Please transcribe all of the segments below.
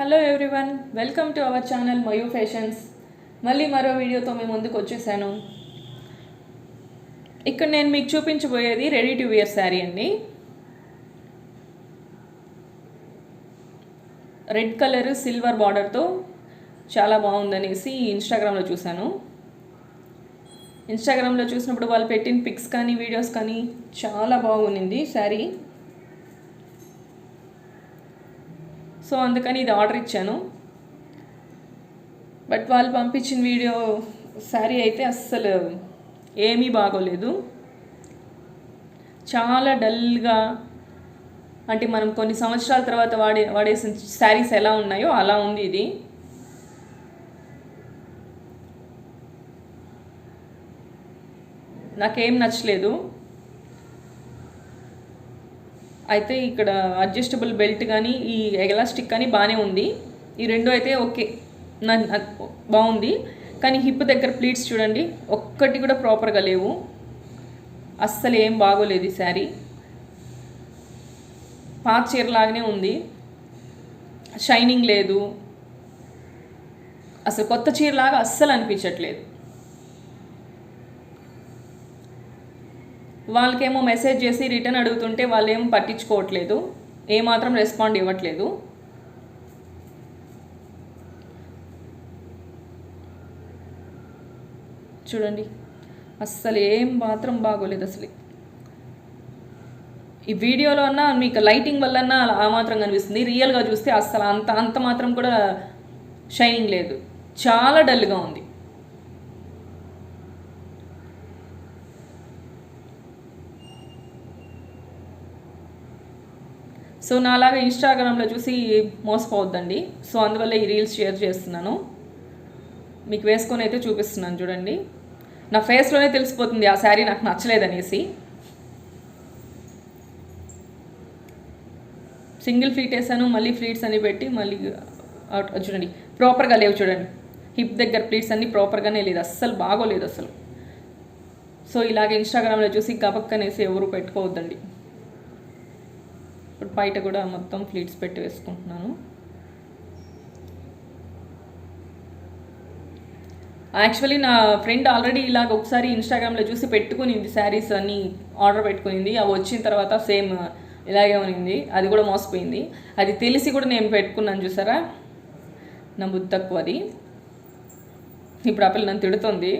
Hello everyone, welcome to our channel Mayu fashions. మళ్ళీ మరో వీడియోతో మేము ముందుకు వచ్చేసాను. ఇక్కడ నేను మీకు చూపించబోయేది రెడీ టు వేర్ శారీ అండి. రెడ్ కలర్ సిల్వర్ బార్డర్తో చాలా బాగుందనేసి ఇన్స్టాగ్రామ్లో చూశాను. ఇన్స్టాగ్రామ్లో చూసినప్పుడు వాళ్ళు పెట్టిన పిక్స్ కానీ వీడియోస్ కానీ చాలా బాగుంది శారీ. సో అందుకని ఇది ఆర్డర్ ఇచ్చాను. బట్ వాళ్ళు పంపించిన వీడియో శారీ అయితే అస్సలు ఏమీ బాగోలేదు. చాలా డల్గా, అంటే మనం కొన్ని సంవత్సరాల తర్వాత వాడేసిన శారీస్ ఎలా ఉన్నాయో అలా ఉంది ఇది. నాకేం నచ్చలేదు. అయితే ఇక్కడ అడ్జస్టబుల్ బెల్ట్ కానీ ఈ ఎలాస్టిక్ కానీ బాగానే ఉంది. ఈ రెండు అయితే ఓకే, బాగుంది. కానీ హిప్ దగ్గర ప్లీట్స్ చూడండి, ఒక్కటి కూడా ప్రాపర్గా లేవు. అస్సలు ఏం బాగోలేదు ఈ శారీ. పాత చీరలాగానే ఉంది, షైనింగ్ లేదు, అసలు కొత్త చీరలాగా అస్సలు అనిపించట్లేదు. వాళ్ళకేమో మెసేజ్ చేసి రిటర్న్ అడుగుతుంటే వాళ్ళు ఏమో పట్టించుకోవట్లేదు, ఏమాత్రం రెస్పాండ్ ఇవ్వట్లేదు. చూడండి, అస్సలు ఏం మాత్రం బాగోలేదు అసలు. ఈ వీడియోలో అన్నా మీకు లైటింగ్ వల్లన్నా ఆ మాత్రం కనిపిస్తుంది, రియల్గా చూస్తే అస్సలు అంత మాత్రం కూడా షైనింగ్ లేదు, చాలా డల్గా ఉంది. సో నాలాగా ఇన్స్టాగ్రామ్లో చూసి మోసపోవద్దండి. సో అందువల్ల ఈ రీల్స్ షేర్ చేస్తున్నాను, మీకు వేసుకొని అయితే చూపిస్తున్నాను. చూడండి, నా ఫేస్లోనే తెలిసిపోతుంది ఆ శారీ నాకు నచ్చలేదనేసి. సింగిల్ ఫ్లీట్ వేసాను, మళ్ళీ ఫ్లీట్స్ అని పెట్టి మళ్ళీ చూడండి ప్రాపర్గా లేవు. చూడండి, హిప్ దగ్గర ప్లీట్స్ అన్నీ ప్రాపర్గానే లేదు, అస్సలు బాగోలేదు అసలు. సో ఇలాగ ఇన్స్టాగ్రామ్లో చూసి గబక్కనేసి ఎవరు పెట్టుకోవద్దండి. ఇప్పుడు బయట కూడా మొత్తం ఫ్లీట్స్ పెట్టి వేసుకుంటున్నాను. యాక్చువల్లీ నా ఫ్రెండ్ ఆల్రెడీ ఇలాగ ఒకసారి ఇన్స్టాగ్రామ్లో చూసి పెట్టుకునింది, శారీస్ అన్నీ ఆర్డర్ పెట్టుకునింది. అవి వచ్చిన తర్వాత సేమ్ ఇలాగే ఉన్నింది, అది కూడా మోసపోయింది. అది తెలిసి కూడా నేను పెట్టుకున్నాను, చూసారా, నా బుద్ధి తక్కువ అది. ఇప్పుడు ఆ పిల్ల నన్ను తిడుతుంది,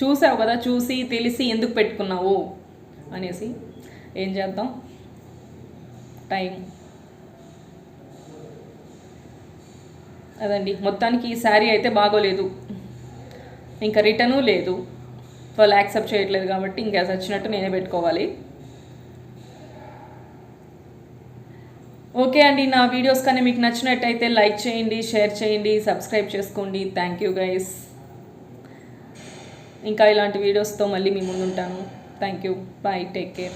చూసావు కదా, చూసి తెలిసి ఎందుకు పెట్టుకున్నావు అనేసి. ఏం చేద్దాం, టైం అదండి. మొత్తానికి ఈ శారీ అయితే బాగోలేదు, ఇంకా రిటర్ను లేదు, వాళ్ళు యాక్సెప్ట్ చేయట్లేదు కాబట్టి ఇంకా వచ్చినట్టు నేనే పెట్టుకోవాలి. ఓకే అండి, నా వీడియోస్ కానీ మీకు నచ్చినట్టయితే లైక్ చేయండి, షేర్ చేయండి, సబ్స్క్రైబ్ చేసుకోండి. Thank you guys. ఇంకా ఇలాంటి వీడియోస్తో మళ్ళీ మీ ముందుంటాను. Thank you, bye, take care.